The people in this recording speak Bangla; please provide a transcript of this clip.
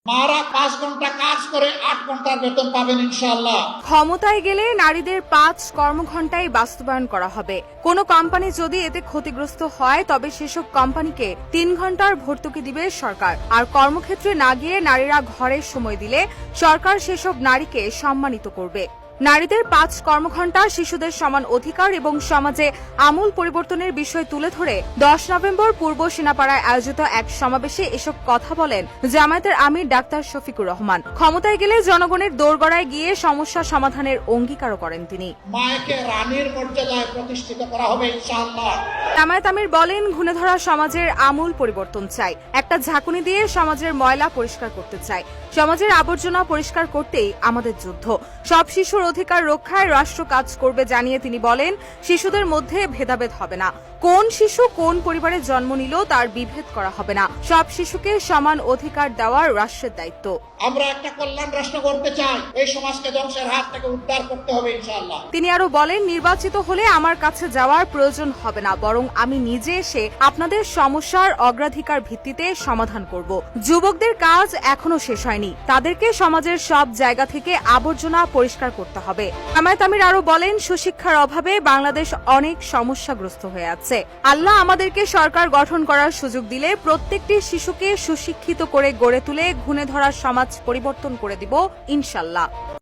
মারা 5 ঘন্টা কাজ করে 8 ঘন্টার বেতন পাবেন ইনশাআল্লাহ। ক্ষমতায় গেলে নারীদের 5 কর্মঘণ্টাই বাস্তবায়ন করা হবে। কোনো কোম্পানি যদি এতে ক্ষতিগ্রস্ত হয় তবে সেসব কোম্পানিকে 3 ঘন্টার ভর্তুকি দিবে সরকার। আর কর্মক্ষেত্রে না গিয়ে নারীরা ঘরে সময় দিলে সরকার সেসব নারীকে সম্মানিত করবে। নারীদের 5 কর্মঘণ্টা, শিশুদের সমান অধিকার এবং সমাজে আমূল পরিবর্তনের বিষয় তুলে ধরে 10 নভেম্বর পূর্ব সেনাপাড়ায় আয়োজিত এক সমাবেশে এসব কথা বলেন জামায়াতের আমির ডাক্তার শফিকুর রহমান। ক্ষমতায় গেলে জনগণের দোরগড়ায় গিয়ে সমস্যা সমাধানের অঙ্গীকারও করেন তিনি। মায়েকে রানীর মর্যাদায় প্রতিষ্ঠিত করা হবে ইনশাআল্লাহ। জামায়াত আমির বলেন, ঘুণে ধরা সমাজের আমূল পরিবর্তন চাই। একটা ঝাঁকুনি দিয়ে সমাজের ময়লা পরিষ্কার করতে চাই। সমাজের আবর্জনা পরিষ্কার করতেই আমাদের যুদ্ধ। সব শিশুর অধিকার রক্ষায় রাষ্ট্র কাজ করবে জানিয়ে তিনি বলেন, শিশুদের মধ্যে ভেদাভেদ হবে না। কোন শিশু কোন পরিবারে জন্ম নিল তার বিভেদ করা হবে না। সব শিশুকে সমান অধিকার দেওয়ার রাষ্ট্রের দায়িত্ব। আমরা একটা কল্যাণ রাষ্ট্র করতে চাই। এই সমাজকে ধ্বংসের হাত থেকে উদ্ধার করতে হবে ইনশাআল্লাহ। তিনি আরো বলেন, নির্বাচিত হলে আমার কাছে যাওয়ার প্রয়োজন হবে না, বরং আমি নিজে এসে আপনাদের সমস্যার অগ্রাধিকার ভিত্তিতে সমাধান করব। যুবকদের কাজ এখনো শেষ হয়নি, তাদেরকে সমাজের সব জায়গা থেকে আবর্জনা পরিষ্কার করতে হবে। জামায়াত আমির আরো বলেন, সুশিক্ষার অভাবে বাংলাদেশ অনেক সমস্যাগ্রস্ত হয়ে আছে। আল্লাহ আমাদেরকে সরকার গঠন করার সুযোগ দিলে প্রত্যেকটি শিশুকে সুশিক্ষিত করে গড়ে তুলে ঘুণে ধরা সমাজ পরিবর্তন করে দিব ইনশাআল্লাহ।